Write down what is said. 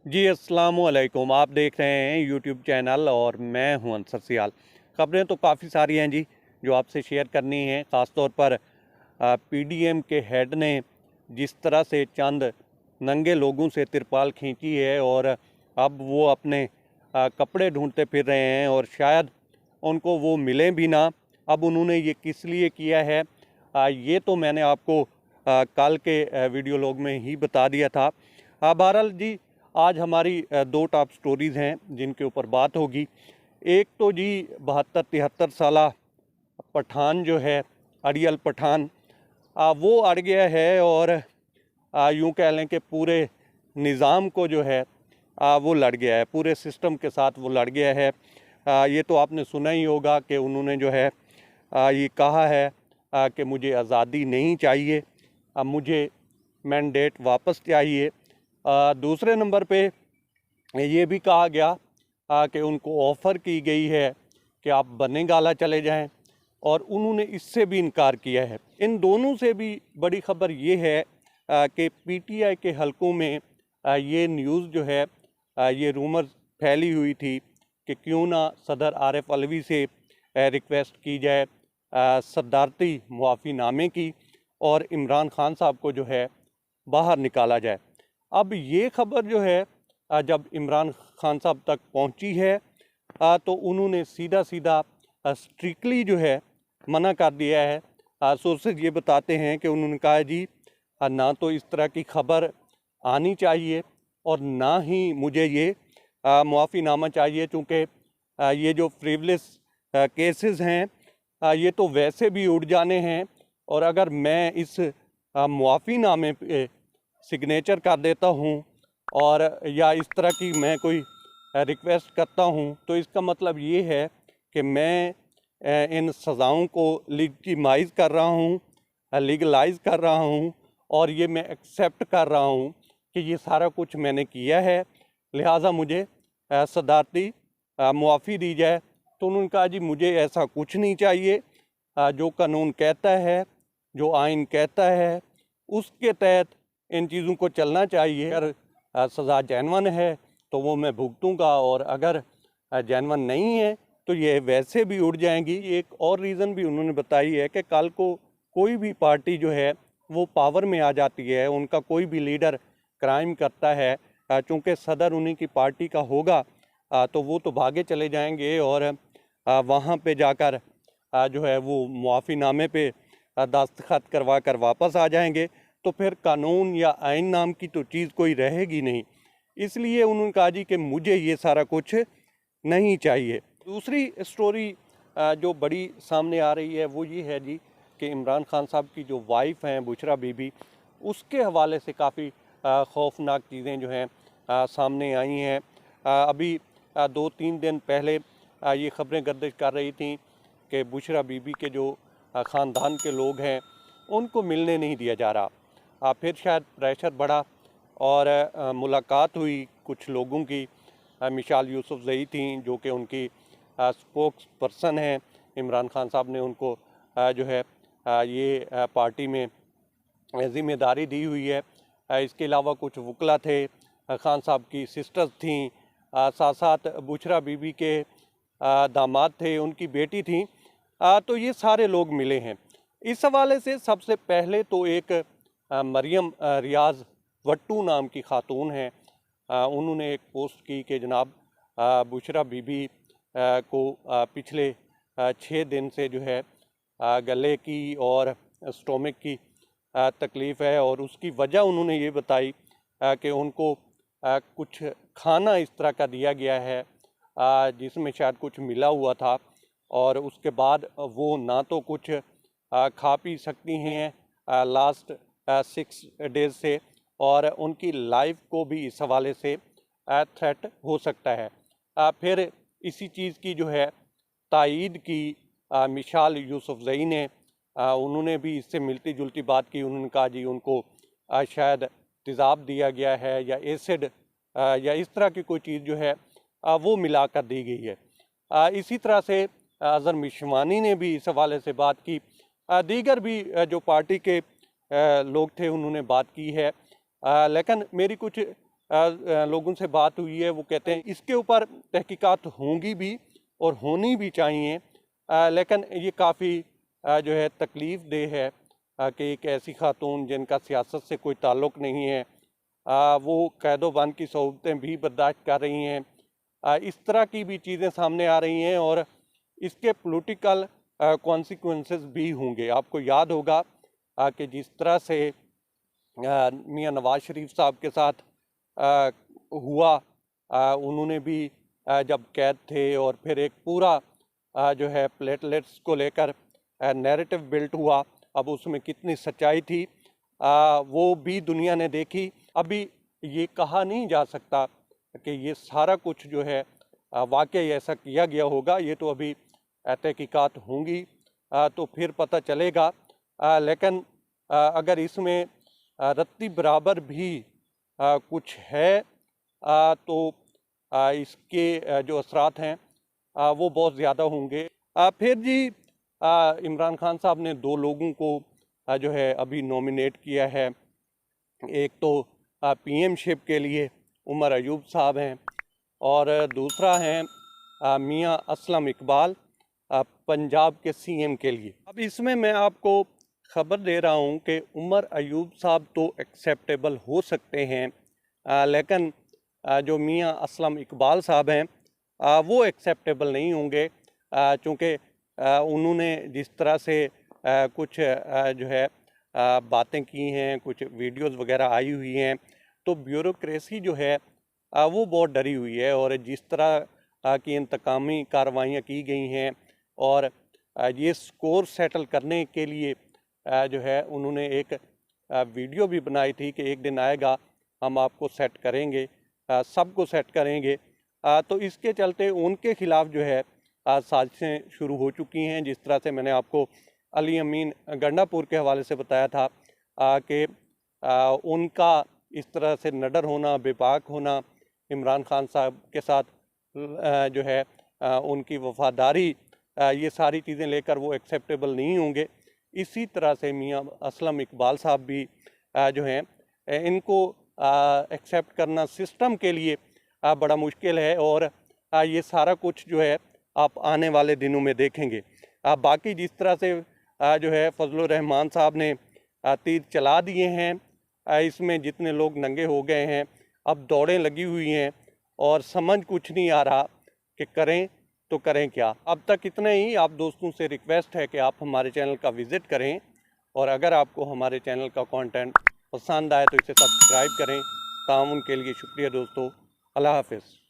जी अस्सलामुअलैकुम। आप देख रहे हैं यूट्यूब चैनल और मैं हूं अंसर सियाल। खबरें तो काफ़ी सारी हैं जी जो आपसे शेयर करनी हैं। ख़ास तौर पर पीडीएम के हेड ने जिस तरह से चंद नंगे लोगों से तिरपाल खींची है और अब वो अपने कपड़े ढूंढते फिर रहे हैं और शायद उनको वो मिले भी ना। अब उन्होंने ये किस लिए किया है ये तो मैंने आपको कल के वीडियो लॉग में ही बता दिया था। बहरहाल जी, आज हमारी दो टॉप स्टोरीज़ हैं जिनके ऊपर बात होगी। एक तो जी 72-73 साला पठान जो है, अड़ियल पठान, वो अड़ गया है और यूँ कह लें कि पूरे निज़ाम को जो है वो लड़ गया है, पूरे सिस्टम के साथ वो लड़ गया है। ये तो आपने सुना ही होगा कि उन्होंने जो है ये कहा है कि मुझे आज़ादी नहीं चाहिए, अब मुझे मैंडेट वापस चाहिए। दूसरे नंबर पे ये भी कहा गया कि उनको ऑफ़र की गई है कि आप बने-गाला चले जाएं और उन्होंने इससे भी इनकार किया है। इन दोनों से भी बड़ी ख़बर ये है कि पीटीआई के हलकों में ये न्यूज़ जो है, ये रूमर फैली हुई थी कि क्यों ना सदर आरिफ अलवी से रिक्वेस्ट की जाए सदारती मुआफ़ीनामे की और इमरान खान साहब को जो है बाहर निकाला जाए। अब ये ख़बर जो है जब इमरान खान साहब तक पहुंची है तो उन्होंने सीधा सीधा स्ट्रिक्टली जो है मना कर दिया है। सोर्सेज ये बताते हैं कि उन्होंने कहा है जी ना तो इस तरह की ख़बर आनी चाहिए और ना ही मुझे ये मुआफ़ीनामा चाहिए, चूँकि ये जो फ्रीवलेस केसेस हैं ये तो वैसे भी उड़ जाने हैं और अगर मैं इस मुआफ़ीनामे पे सिग्नेचर कर देता हूँ और या इस तरह की मैं कोई रिक्वेस्ट करता हूँ तो इसका मतलब ये है कि मैं इन सज़ाओं को लिजिटिमाइज़ कर रहा हूँ, लीगलाइज़ कर रहा हूँ और ये मैं एक्सेप्ट कर रहा हूँ कि ये सारा कुछ मैंने किया है, लिहाजा मुझे सदारती मुआफ़ी दी जाए। तो उन्होंने कहा जी मुझे ऐसा कुछ नहीं चाहिए, जो कानून कहता है, जो आइन कहता है उसके तहत इन चीज़ों को चलना चाहिए। अगर सज़ा जैनवन है तो वो मैं भुगतूँगा और अगर जैनवन नहीं है तो ये वैसे भी उड़ जाएंगी। एक और रीज़न भी उन्होंने बताई है कि कल को कोई भी पार्टी जो है वो पावर में आ जाती है, उनका कोई भी लीडर क्राइम करता है, चूँकि सदर उन्हीं की पार्टी का होगा तो वो तो भागे चले जाएंगे और वहाँ पे जाकर जो है वो मुआफ़ीनामे पे दस्तखत करवा कर वापस आ जाएंगे। तो फिर कानून या आइन नाम की तो चीज़ कोई रहेगी नहीं। इसलिए उन्होंने कहा जी कि मुझे ये सारा कुछ नहीं चाहिए। दूसरी स्टोरी जो बड़ी सामने आ रही है वो ये है जी कि इमरान खान साहब की जो वाइफ हैं बुशरा बीबी, उसके हवाले से काफ़ी खौफनाक चीज़ें जो हैं सामने आई हैं। अभी 2-3 दिन पहले ये ख़बरें गर्दिश कर रही थी कि बुशरा बीबी के जो ख़ानदान के लोग हैं उनको मिलने नहीं दिया जा रहा। फिर शायद प्रेशर बढ़ा और मुलाकात हुई कुछ लोगों की। मिसाल यूसुफजई थी जो कि उनकी स्पोक्स पर्सन हैं। इमरान खान साहब ने उनको जो है ये पार्टी में ज़िम्मेदारी दी हुई है। इसके अलावा कुछ वकला थे, खान साहब की सिस्टर्स थीं, साथ साथ बुशरा बीबी के दामाद थे, उनकी बेटी थी। तो ये सारे लोग मिले हैं। इस हवाले से सबसे पहले तो एक मरियम रियाज़ वट्टू नाम की खातून हैं, उन्होंने एक पोस्ट की कि जनाब बुशरा बीबी को पिछले 6 दिन से जो है गले की और स्टोमक की तकलीफ़ है और उसकी वजह उन्होंने ये बताई कि उनको कुछ खाना इस तरह का दिया गया है जिसमें शायद कुछ मिला हुआ था और उसके बाद वो ना तो कुछ खा पी सकती हैं लास्ट 6 डेज़ से और उनकी लाइफ को भी इस हवाले से थ्रेट हो सकता है। फिर इसी चीज़ की जो है तायीद की मिसाल यूसुफजई ने, उन्होंने भी इससे मिलती जुलती बात की। उन्होंने कहा जी उनको शायद तेज़ाब दिया गया है या एसिड या इस तरह की कोई चीज़ जो है वो मिला कर दी गई है। इसी तरह से अज़हर मिशवानी ने भी इस हवाले से बात की। दीगर भी जो पार्टी के लोग थे उन्होंने बात की है। लेकिन मेरी कुछ लोगों से बात हुई है वो कहते हैं इसके ऊपर तहकीकात होंगी भी और होनी भी चाहिए, लेकिन ये काफ़ी जो है तकलीफ़ देह है कि एक ऐसी खातून जिनका सियासत से कोई ताल्लुक़ नहीं है, वो कैदोबंद की सहूलतें भी बर्दाश्त कर रही हैं। इस तरह की भी चीज़ें सामने आ रही हैं और इसके पॉलिटिकल कॉन्सिक्वेंसेस भी होंगे। आपको याद होगा कि जिस तरह से मियां नवाज शरीफ साहब के साथ हुआ, उन्होंने भी जब कैद थे और फिर एक पूरा जो है प्लेटलेट्स को लेकर नैरेटिव बिल्ट हुआ, अब उसमें कितनी सच्चाई थी वो भी दुनिया ने देखी। अभी ये कहा नहीं जा सकता कि ये सारा कुछ जो है वाकई ऐसा किया गया होगा, ये तो अभी तहकीकात होंगी तो फिर पता चलेगा। लेकिन अगर इसमें रत्ती बराबर भी कुछ है तो इसके जो असरात हैं वो बहुत ज़्यादा होंगे। फिर जी इमरान खान साहब ने 2 लोगों को जो है अभी नॉमिनेट किया है। एक तो पीएमशिप के लिए उमर अयूब साहब हैं और दूसरा हैं मियां असलम इकबाल पंजाब के सीएम के लिए। अब इसमें मैं आपको ख़बर दे रहा हूं कि उमर अयूब साहब तो एक्सेप्टेबल हो सकते हैं, लेकिन जो मियां असलम इकबाल साहब हैं वो एक्सेप्टेबल नहीं होंगे, चूँकि उन्होंने जिस तरह से कुछ जो है बातें की हैं, कुछ वीडियोस वगैरह आई हुई हैं, तो ब्यूरोक्रेसी जो है वो बहुत डरी हुई है और जिस तरह की इंतकामी कार्रवाइयाँ की गई हैं और ये स्कोर सेटल करने के लिए जो है उन्होंने एक वीडियो भी बनाई थी कि एक दिन आएगा हम आपको सेट करेंगे, सबको सेट करेंगे। तो इसके चलते उनके ख़िलाफ़ जो है साजिशें शुरू हो चुकी हैं। जिस तरह से मैंने आपको अली अमीन गंडापुर के हवाले से बताया था कि उनका इस तरह से निडर होना, बेबाक होना, इमरान खान साहब के साथ जो है उनकी वफ़ादारी, ये सारी चीज़ें लेकर वो एक्सेप्टेबल नहीं होंगे। इसी तरह से मियां असलम इकबाल साहब भी जो हैं इनको एक्सेप्ट करना सिस्टम के लिए बड़ा मुश्किल है और ये सारा कुछ जो है आप आने वाले दिनों में देखेंगे। बाकी जिस तरह से जो है फजलुर रहमान साहब ने तीर चला दिए हैं, इसमें जितने लोग नंगे हो गए हैं, अब दौड़ें लगी हुई हैं और समझ कुछ नहीं आ रहा कि करें तो करें क्या। अब तक इतना ही। आप दोस्तों से रिक्वेस्ट है कि आप हमारे चैनल का विज़िट करें और अगर आपको हमारे चैनल का कंटेंट पसंद आए तो इसे सब्सक्राइब करें। ताउन के लिए शुक्रिया दोस्तों। अल्लाह हाफ़िज़।